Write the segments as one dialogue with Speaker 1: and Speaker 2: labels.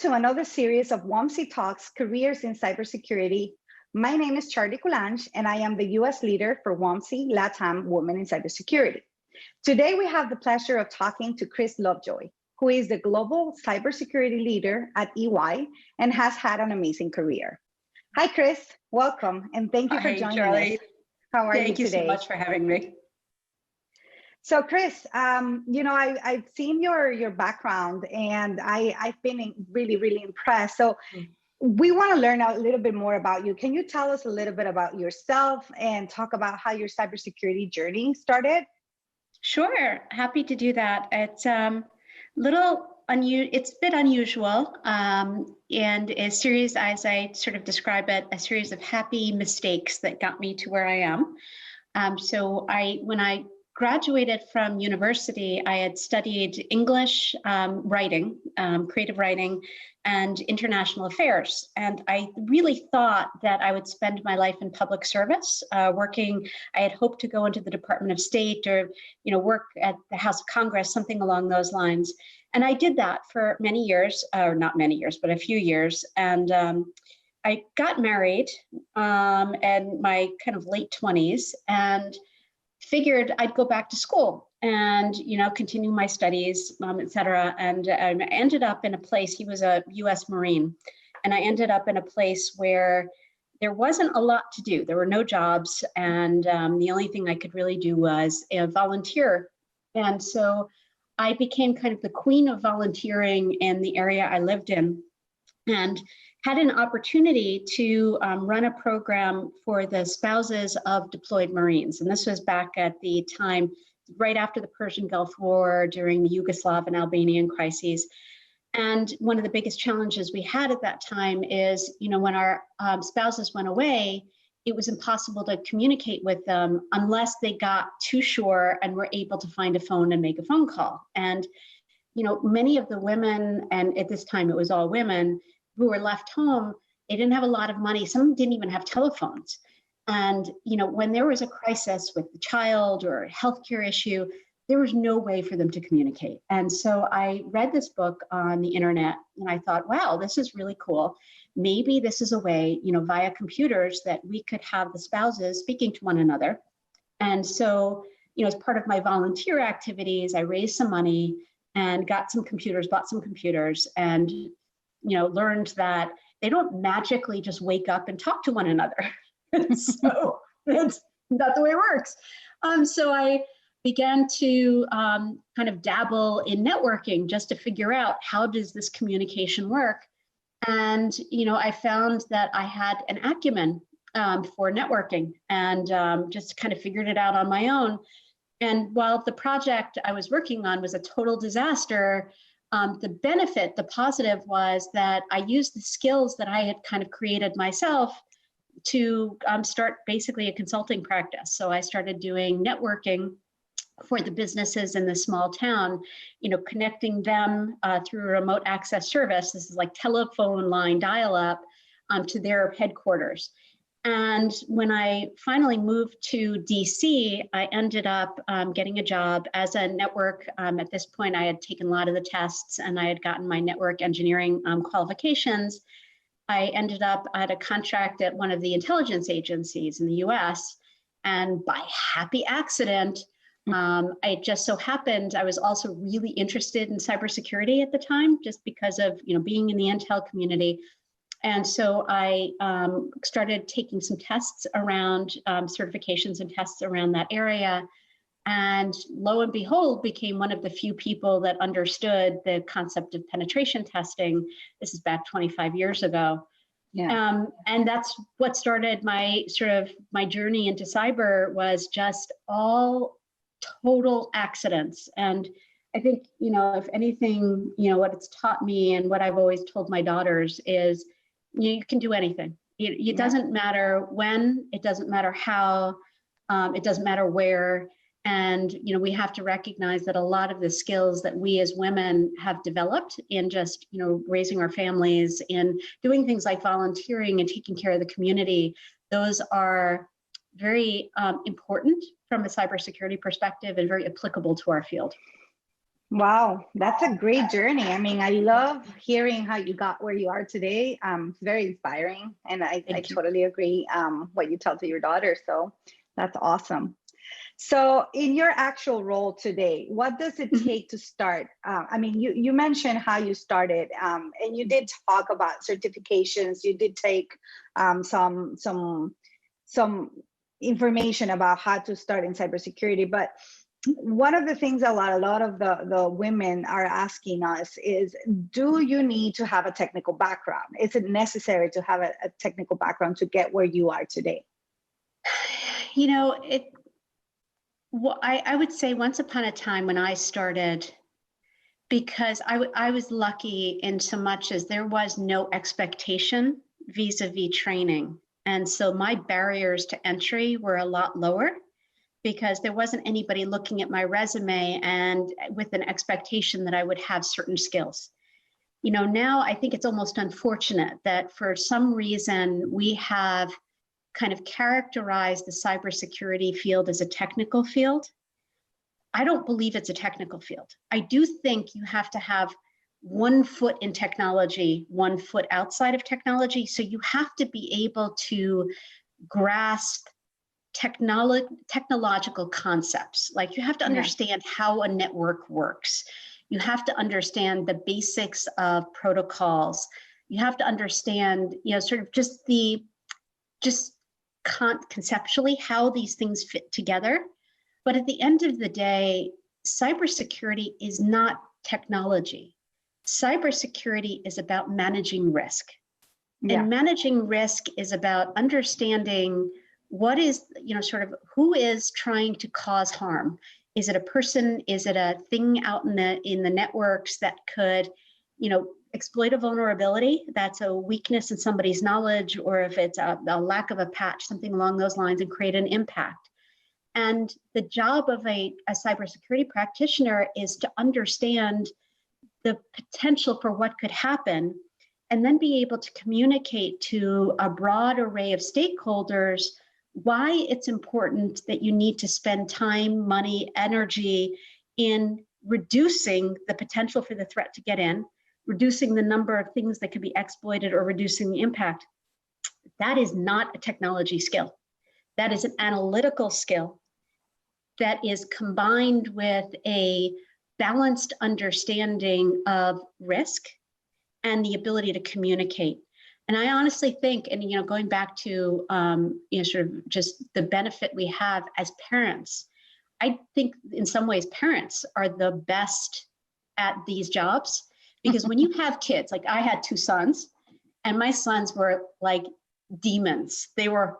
Speaker 1: to another series of WOMCY Talks, Careers in Cybersecurity. My name is Charlie Coulange, and I am the U.S. leader for WOMCY LATAM Women in Cybersecurity. Today, we have the pleasure of talking to Kris Lovejoy, who is the Global Cybersecurity Leader at EY and has had an amazing career. Hi, Kris. Welcome, and thank you for joining
Speaker 2: Charlie.
Speaker 1: us. How are you today?
Speaker 2: Thank you so much for having me.
Speaker 1: So, Kris, I've seen your background, and I've been really impressed. So, we want to learn a little bit more about you. Can you tell us a little bit about yourself and talk about how your cybersecurity journey started?
Speaker 2: Sure, happy to do that. It's it's a bit unusual, and a series, as I sort of describe it, a series of happy mistakes that got me to where I am. When I graduated from university, I had studied English, writing, creative writing, and international affairs. And I really thought that I would spend my life in public service, working. I had hoped to go into the Department of State or, work at the House of Congress, something along those lines. And I did that for many years, or not many years, but a few years. And I got married in my kind of late 20s and figured I'd go back to school and, continue my studies, et cetera. And I ended up in a place, he was a US Marine, and I ended up in a place where there wasn't a lot to do. There were no jobs. And the only thing I could really do was volunteer. And so I became kind of the queen of volunteering in the area I lived in, and had an opportunity to run a program for the spouses of deployed Marines. And this was back at the time, right after the Persian Gulf War, during the Yugoslav and Albanian crises. And one of the biggest challenges we had at that time is, when our spouses went away, it was impossible to communicate with them unless they got to shore and were able to find a phone and make a phone call. And, many of the women, and at this time it was all women, who were left home, they didn't have a lot of money. Some didn't even have telephones. And, when there was a crisis with the child or a healthcare issue, there was no way for them to communicate. And so I read this book on the internet and I thought, wow, this is really cool. Maybe this is a way, via computers that we could have the spouses speaking to one another. And so, as part of my volunteer activities, I raised some money and got some computers, bought some computers, and learned that they don't magically just wake up and talk to one another. So that's not the way it works. So I began to kind of dabble in networking just to figure out, how does this communication work? And, I found that I had an acumen for networking, and just kind of figured it out on my own. And while the project I was working on was a total disaster, the benefit, the positive, was that I used the skills that I had kind of created myself to start basically a consulting practice. So I started doing networking for the businesses in the small town, connecting them through a remote access service. This is like telephone line dial-up to their headquarters. And when I finally moved to DC, I ended up getting a job as a network. At this point, I had taken a lot of the tests and I had gotten my network engineering qualifications. I ended up at a contract at one of the intelligence agencies in the US. And by happy accident, it just so happened I was also really interested in cybersecurity at the time, just because of being in the intel community. And so I started taking some tests around certifications and tests around that area. And lo and behold, became one of the few people that understood the concept of penetration testing. This is back 25 years ago. Yeah. And that's what started my journey into cyber, was just all total accidents. And I think, if anything, what it's taught me and what I've always told my daughters is, you can do anything. It doesn't matter when, it doesn't matter how, it doesn't matter where. And, we have to recognize that a lot of the skills that we as women have developed in just, raising our families and doing things like volunteering and taking care of the community, those are very important from a cybersecurity perspective and very applicable to our field.
Speaker 1: Wow, that's a great journey. I mean, I love hearing how you got where you are today. It's very inspiring, and I
Speaker 2: Thank you.
Speaker 1: totally agree what you tell to your daughter. So that's awesome. So in your actual role today, what does it
Speaker 2: Mhm.
Speaker 1: take to start? I mean, you mentioned how you started, and you did talk about certifications. You did take some information about how to start in cybersecurity. But one of the things a lot of the women are asking us is, do you need to have a technical background? Is it necessary to have a technical background to get where you are today?
Speaker 2: You know, I would say once upon a time when I started, because I was lucky in so much as there was no expectation vis-a-vis training. And so my barriers to entry were a lot lower because there wasn't anybody looking at my resume and with an expectation that I would have certain skills. You know, now I think it's almost unfortunate that for some reason we have kind of characterized the cybersecurity field as a technical field. I don't believe it's a technical field. I do think you have to have one foot in technology, one foot outside of technology. So you have to be able to grasp technological concepts. Like you have to understand how a network works. You have to understand the basics of protocols. You have to understand, you know, sort of just conceptually how these things fit together. But at the end of the day, cybersecurity is not technology. Cybersecurity is about managing risk.
Speaker 1: Yeah.
Speaker 2: And managing risk is about understanding what is, you know, sort of who is trying to cause harm. Is it a person? Is it a thing out in the networks that could, you know, exploit a vulnerability that's a weakness in somebody's knowledge, or if it's a lack of a patch, something along those lines, and create an impact. And the job of a cybersecurity practitioner is to understand the potential for what could happen and then be able to communicate to a broad array of stakeholders why it's important that you need to spend time, money, energy in reducing the potential for the threat to get in, reducing the number of things that could be exploited, or reducing the impact. That is not a technology skill. That is an analytical skill that is combined with a balanced understanding of risk and the ability to communicate. And I honestly think, and you know, going back to you know, sort of just the benefit we have as parents, I think in some ways parents are the best at these jobs, because when you have kids, like I had 2 sons, and my sons were like demons. They were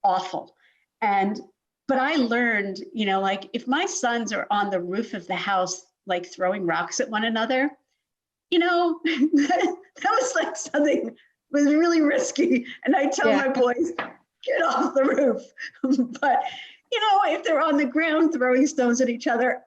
Speaker 2: awful. But I learned, you know, like if my sons are on the roof of the house, like throwing rocks at one another, you know, that was like something was really risky. And I tell my boys, get off the roof. But, you know, if they're on the ground throwing stones at each other,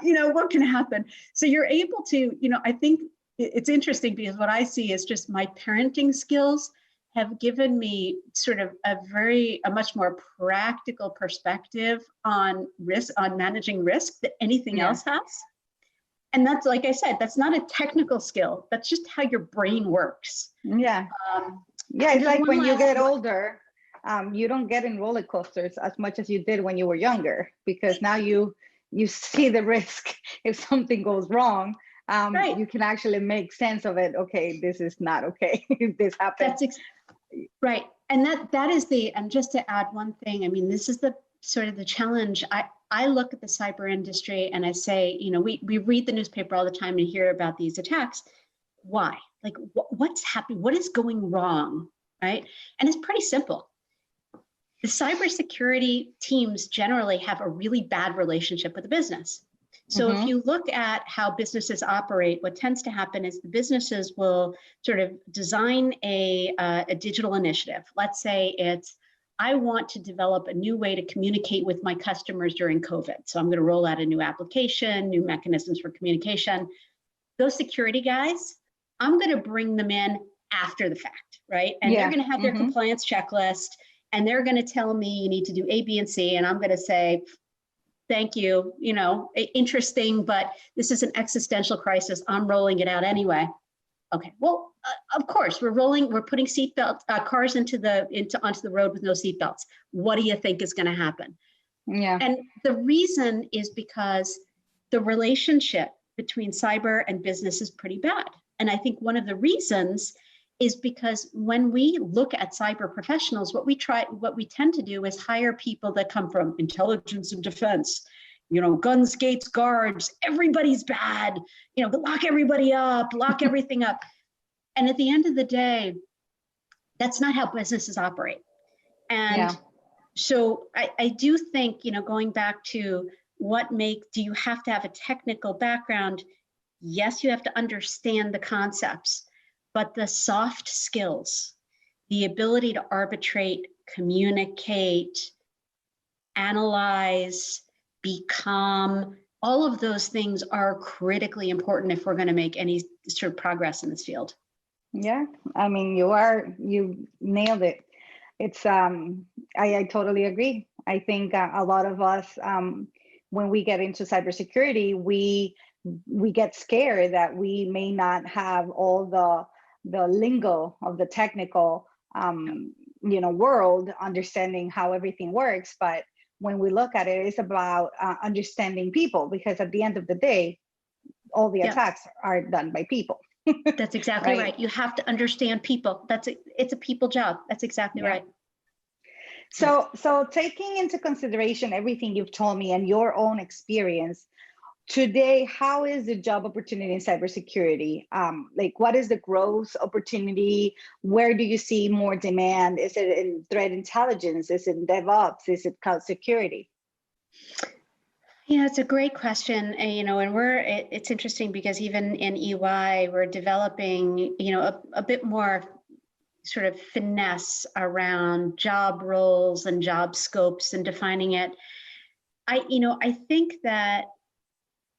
Speaker 2: you know, what can happen? So you're able to, you know, I think it's interesting because what I see is just my parenting skills have given me sort of a much more practical perspective on risk, on managing risk, that anything else has. And that's, like I said, that's not a technical skill. That's just how your brain works.
Speaker 1: Yeah. It's like when you get older, you don't get in roller coasters as much as you did when you were younger, because now you see the risk. If something goes wrong,
Speaker 2: right.
Speaker 1: You can actually make sense of it. Okay, this is not okay. If this happens.
Speaker 2: Right. And that is and just to add one thing, I mean, this is the sort of the challenge. I look at the cyber industry and I say, you know, we read the newspaper all the time and hear about these attacks. Why? Like, what's happening? What is going wrong? Right? And it's pretty simple. The cybersecurity teams generally have a really bad relationship with the business. So if you look at how businesses operate, what tends to happen is the businesses will sort of design a digital initiative. Let's say it's, I want to develop a new way to communicate with my customers during COVID. So I'm going to roll out a new application, new mechanisms for communication. Those security guys, I'm going to bring them in after the fact, right? And they're going to have their compliance checklist, and they're going to tell me you need to do A, B, and C. And I'm going to say, thank you, interesting, but this is an existential crisis. I'm rolling it out anyway. Okay, well, of course, we're putting cars onto the road with no seatbelts. What do you think is going to happen?
Speaker 1: Yeah.
Speaker 2: And the reason is because the relationship between cyber and business is pretty bad. And I think one of the reasons is because when we look at cyber professionals, what we tend to do is hire people that come from intelligence and defense, guns, gates, guards, everybody's bad, lock everybody up, lock everything up. And at the end of the day, that's not how businesses operate. And so I do think, going back to do you have to have a technical background? Yes, you have to understand the concepts, but the soft skills, the ability to arbitrate, communicate, analyze, be calm, all of those things are critically important if we're going to make any sort of progress in this field.
Speaker 1: Yeah, I mean, you nailed it. It's, I totally agree. I think a lot of us, when we get into cybersecurity, we get scared that we may not have all the lingo of the technical, world, understanding how everything works. But when we look at it, it's about understanding people, because at the end of the day, all the attacks are done by people.
Speaker 2: That's exactly right. You have to understand people. It's a people job. That's exactly right.
Speaker 1: So taking into consideration everything you've told me and your own experience today, how is the job opportunity in cybersecurity? What is the growth opportunity? Where do you see more demand? Is it in threat intelligence? Is it in DevOps? Is it cloud security?
Speaker 2: Yeah, it's a great question. And, it's interesting because even in EY, we're developing, a bit more sort of finesse around job roles and job scopes and defining it. I think that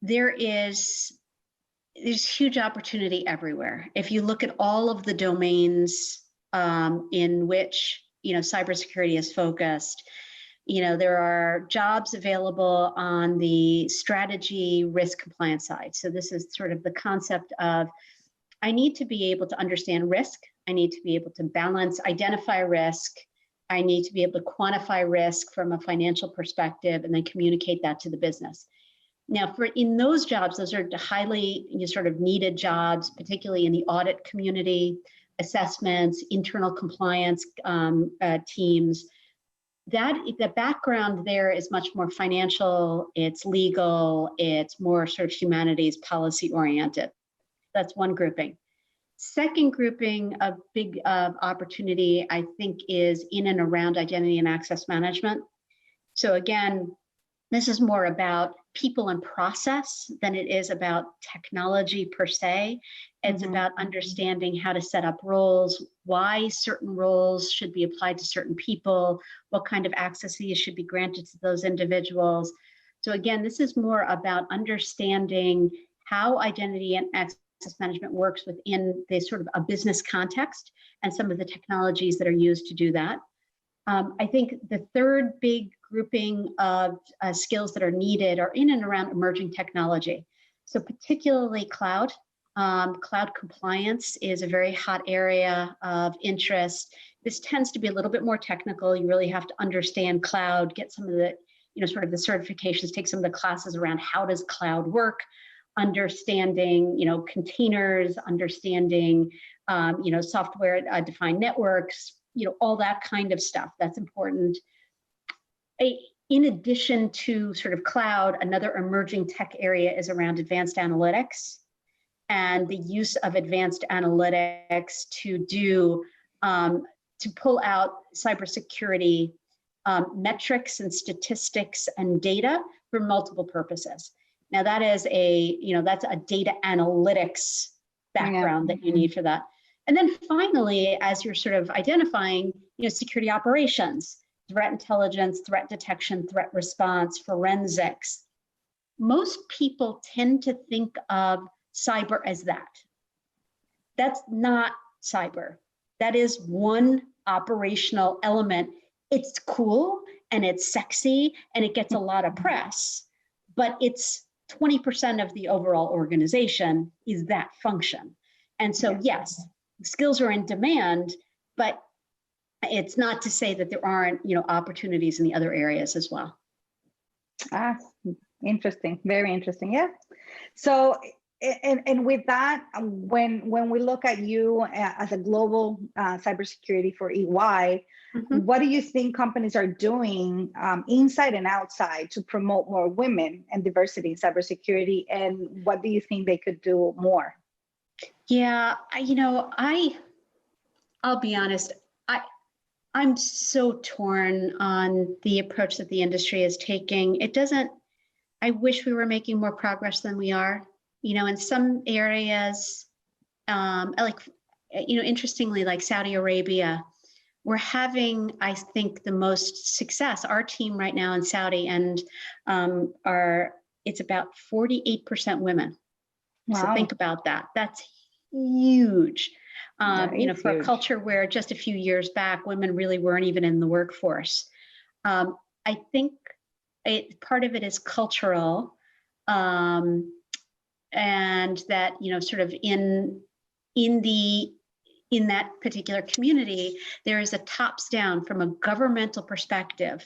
Speaker 2: there's huge opportunity everywhere. If you look at all of the domains in which, cybersecurity is focused, there are jobs available on the strategy risk compliance side. So this is sort of the concept of, I need to be able to understand risk. I need to be able to identify risk. I need to be able to quantify risk from a financial perspective and then communicate that to the business. Now, in those jobs, those are highly sort of needed jobs, particularly in the audit community, assessments, internal compliance teams. The background there is much more financial, it's legal, it's more sort of humanities, policy oriented. That's one grouping. Second grouping of big opportunity, I think, is in and around identity and access management. So again, this is more about people and process than it is about technology per se. It's about understanding how to set up roles, why certain roles should be applied to certain people, what kind of accesses should be granted to those individuals. So again, this is more about understanding how identity and access management works within the sort of a business context and some of the technologies that are used to do that. I think the third big grouping of skills that are needed are in and around emerging technology. So particularly cloud. Cloud compliance is a very hot area of interest. This tends to be a little bit more technical. You really have to understand cloud, get some of the, sort of the certifications, take some of the classes around how does cloud work, understanding, containers, understanding, software defined networks, all that kind of stuff. That's important. In addition to sort of cloud, another emerging tech area is around advanced analytics and the use of advanced analytics to pull out cybersecurity metrics and statistics and data for multiple purposes. Now that is that's a data analytics background that you need for that. And then finally, as you're sort of identifying, security operations, threat intelligence, threat detection, threat response, forensics, most people tend to think of cyber as that. That's not cyber. That is one operational element. It's cool and it's sexy and it gets a lot of press, but it's 20% of the overall organization is that function. And so, yes, skills are in demand, but it's not to say that there aren't, opportunities in the other areas as well.
Speaker 1: Ah, interesting. Very interesting. Yeah. So, and with that, when we look at you as a global cybersecurity for EY, what do you think companies are doing inside and outside to promote more women and diversity in cybersecurity? And what do you think they could do more?
Speaker 2: Yeah, I'll be honest. I'm so torn on the approach that the industry is taking. I wish we were making more progress than we are. In some areas, interestingly, like Saudi Arabia, we're having, I think, the most success. Our team right now in Saudi, and it's about 48% women. Wow. So think about that. That's huge. For huge. A culture where just a few years back, women really weren't even in the workforce. I think part of it is cultural, and that, sort of in that particular community, there is a tops down from a governmental perspective.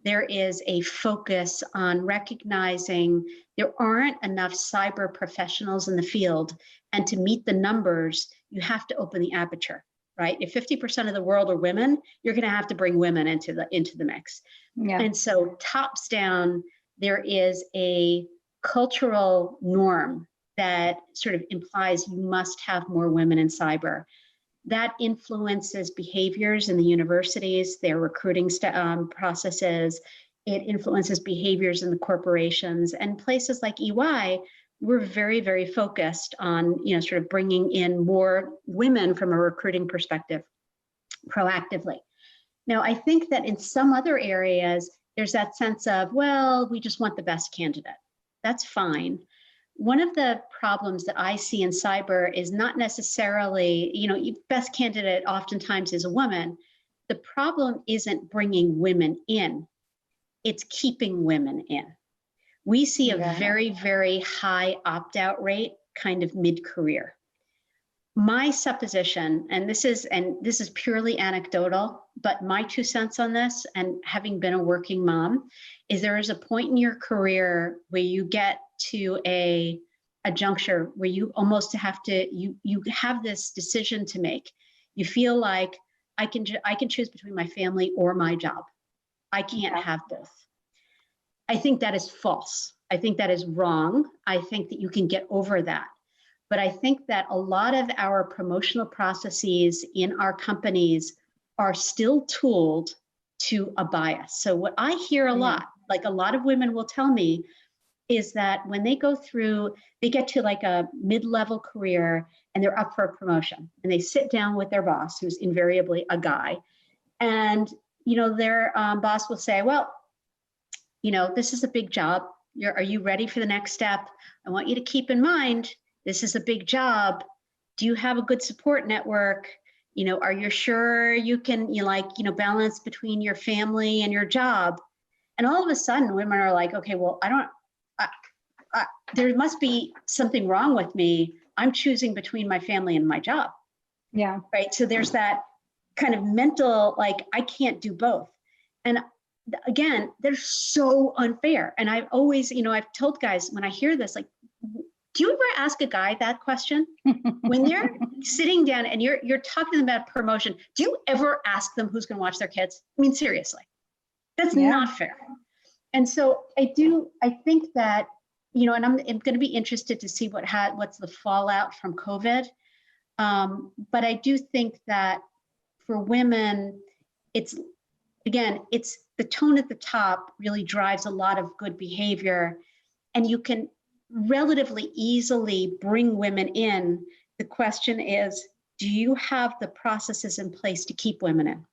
Speaker 2: There is a focus on recognizing there aren't enough cyber professionals in the field, and to meet the numbers, you have to open the aperture, right? If 50% of the world are women, you're going to have to bring women into the mix. Yeah. And so tops down, there is a cultural norm that sort of implies you must have more women in cyber. That influences behaviors in the universities, their recruiting processes. It influences behaviors in the corporations, and places like EY. We're very, very focused on, sort of bringing in more women from a recruiting perspective proactively. Now, I think that in some other areas, there's that sense of, well, we just want the best candidate. That's fine. One of the problems that I see in cyber is not necessarily, best candidate oftentimes is a woman. The problem isn't bringing women in, it's keeping women in. We see a very, very high opt-out rate kind of mid-career. My supposition, and this is purely anecdotal, but my 2 cents on this, and having been a working mom, is there is a point in your career where you get to a juncture where you almost have to, you have this decision to make. You feel like I can choose between my family or my job. I can't have both. I think that is false. I think that is wrong. I think that you can get over that. But I think that a lot of our promotional processes in our companies are still tooled to a bias. So what I hear a lot, like a lot of women will tell me, is that when they go through, they get to like a mid-level career and they're up for a promotion, and they sit down with their boss, who's invariably a guy, and their boss will say, well, this is a big job. Are you ready for the next step? I want you to keep in mind, this is a big job. Do you have a good support network? Are you sure you can, balance between your family and your job? And all of a sudden, women are like, okay, well, there must be something wrong with me. I'm choosing between my family and my job. Yeah. Right. So there's that kind of mental, like, I can't do both. And again, they're so unfair. And I've always, I've told guys when I hear this, like, do you ever ask a guy that question? When they're sitting down and you're talking to them about promotion, do you ever ask them who's going to watch their kids? I mean, seriously, that's not fair. And so I think that, and I'm going to be interested to see what's the fallout from COVID. But I do think that for women, it's the tone at the top really drives a lot of good behavior, and you can relatively easily bring women in. The question is, do you have the processes in place to keep women in?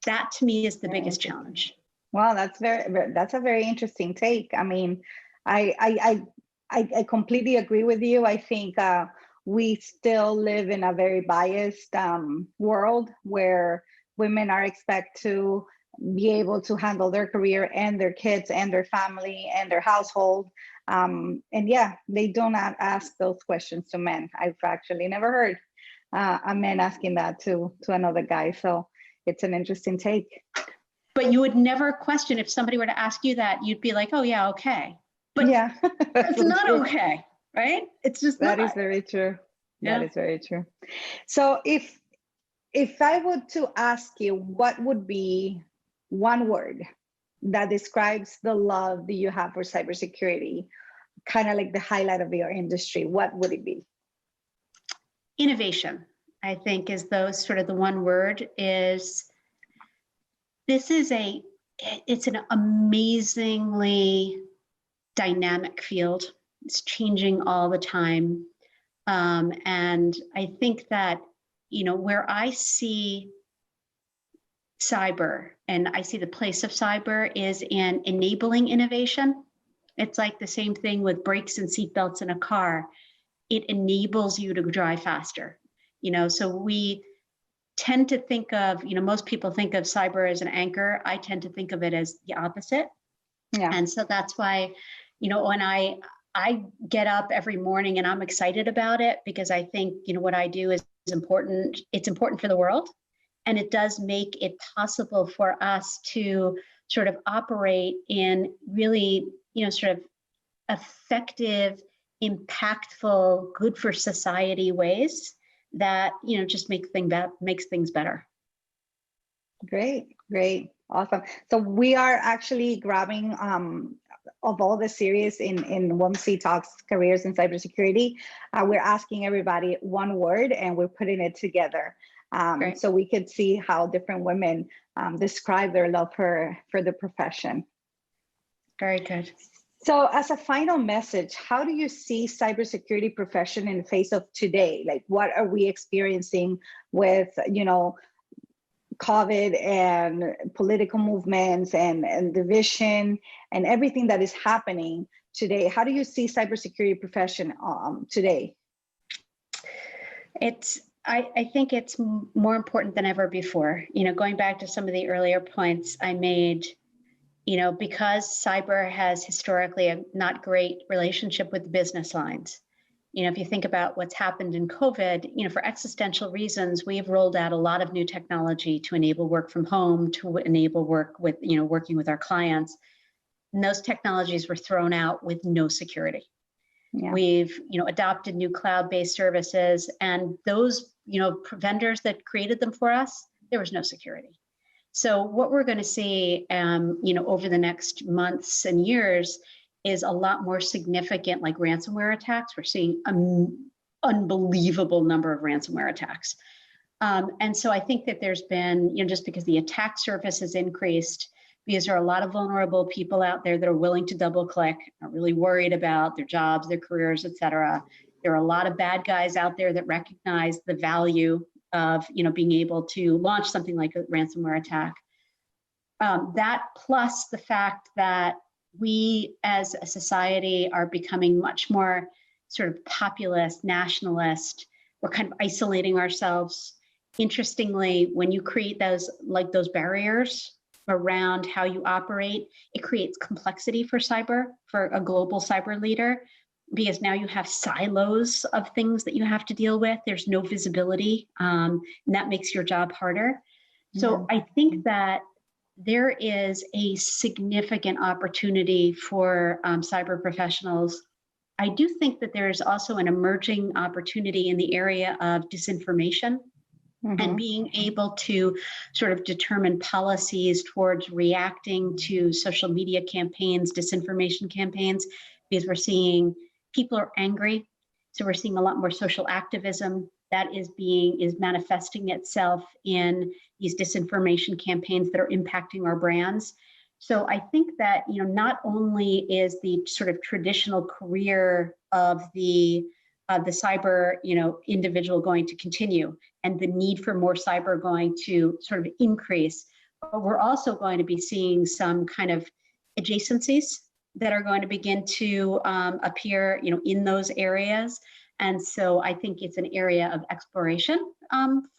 Speaker 2: That to me is the biggest challenge.
Speaker 1: Well, that's a very interesting take. I mean, I completely agree with you. I think we still live in a very biased world where women are expected to be able to handle their career and their kids and their family and their household. And yeah, they do not ask those questions to men. I've actually never heard a man asking that to another guy. So it's an interesting take.
Speaker 2: But you would never question if somebody were to ask you that, you'd be like, oh yeah, okay. But yeah, it's not true. Okay, right? It's just
Speaker 1: that
Speaker 2: not.
Speaker 1: Is very true.
Speaker 2: Yeah.
Speaker 1: That is very true. So if I were to ask you, what would be one word that describes the love that you have for cybersecurity, kind of like the highlight of your industry, what would it be?
Speaker 2: Innovation, I think, is those sort of the one word. Is this is it's an amazingly dynamic field. It's changing all the time. And I think that, where I see cyber and I see the place of cyber is in enabling innovation. It's like the same thing with brakes and seatbelts in a car. It enables you to drive faster. So we tend to think of, most people think of cyber as an anchor. I tend to think of it as the opposite. Yeah. And so that's why, when I get up every morning and I'm excited about it, because I think, what I do is important. It's important for the world. And it does make it possible for us to sort of operate in really, sort of effective, impactful, good for society ways that, just makes things better. Great.
Speaker 1: Awesome. So we are actually grabbing of all the series in WOMCY Talks Careers in Cybersecurity. We're asking everybody one word and we're putting it together. So we could see how different women describe their love for the profession.
Speaker 2: Very good.
Speaker 1: So as a final message, how do you see cybersecurity profession in the face of today? Like, what are we experiencing with, COVID and political movements and division and everything that is happening today? How do you see cybersecurity profession today?
Speaker 2: I think it's more important than ever before. Going back to some of the earlier points I made, because cyber has historically a not great relationship with business lines. If you think about what's happened in COVID, for existential reasons, we've rolled out a lot of new technology to enable work from home, to enable work with, working with our clients. And those technologies were thrown out with no security. Yeah. We've, adopted new cloud-based services, and those, vendors that created them for us, there was no security. So what we're going to see, over the next months and years is a lot more significant, like ransomware attacks. We're seeing an unbelievable number of ransomware attacks. And so I think that there's been, just because the attack surface has increased, because there are a lot of vulnerable people out there that are willing to double click, are really worried about their jobs, their careers, et cetera. There are a lot of bad guys out there that recognize the value of, being able to launch something like a ransomware attack. That plus the fact that we as a society are becoming much more sort of populist, nationalist. We're kind of isolating ourselves. Interestingly, when you create those barriers around how you operate, it creates complexity for a global cyber leader, because now you have silos of things that you have to deal with. There's no visibility, and that makes your job harder. So I think that there is a significant opportunity for cyber professionals. I do think that there is also an emerging opportunity in the area of disinformation and being able to sort of determine policies towards reacting to social media campaigns, disinformation campaigns, because we're seeing people are angry. So we're seeing a lot more social activism that is manifesting itself in these disinformation campaigns that are impacting our brands. So I think that, not only is the sort of traditional career of the cyber, individual going to continue, and the need for more cyber going to sort of increase, but we're also going to be seeing some kind of adjacencies that are going to begin to appear, in those areas. And so I think it's an area of exploration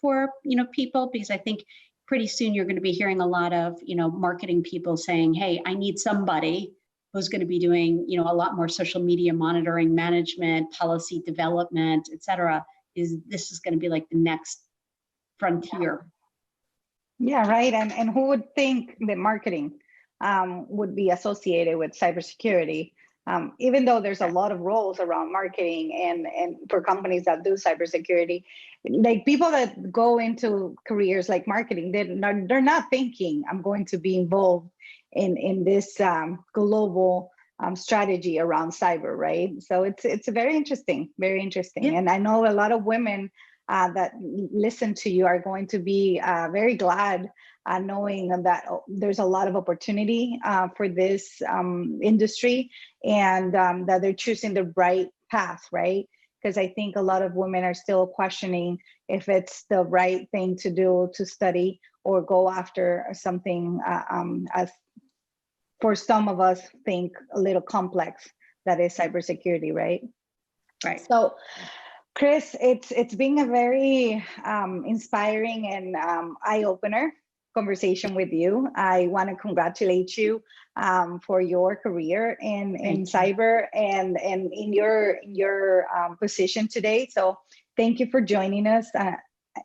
Speaker 2: for, people, because I think pretty soon you're going to be hearing a lot of, marketing people saying, hey, I need somebody who's going to be doing, a lot more social media monitoring, management, policy development, et cetera. This is going to be like the next frontier.
Speaker 1: Yeah, right. And who would think that marketing would be associated with cybersecurity? Even though there's a lot of roles around marketing and for companies that do cybersecurity, like people that go into careers like marketing, they're not thinking I'm going to be involved in this global strategy around cyber, right? So it's very interesting, very interesting.
Speaker 2: Yeah.
Speaker 1: And I know a lot of women that listen to you are going to be very glad knowing that there's a lot of opportunity for this industry, and that they're choosing the right path, right? Because I think a lot of women are still questioning if it's the right thing to do, to study or go after something as for some of us think a little complex, that is cybersecurity, right?
Speaker 2: Right.
Speaker 1: So Kris, it's been a very inspiring and eye-opener conversation with you. I want to congratulate you for your career in cyber and in your position today. So thank you for joining us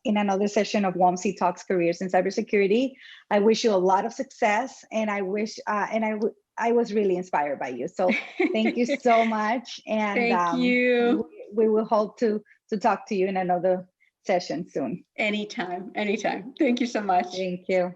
Speaker 1: in another session of WOMCY Talks Careers in Cybersecurity. I wish you a lot of success, and I wish I was really inspired by you. So thank you so much. And
Speaker 2: thank you.
Speaker 1: We will hope to talk to you in another session soon.
Speaker 2: Anytime. Thank you so much.
Speaker 1: Thank you.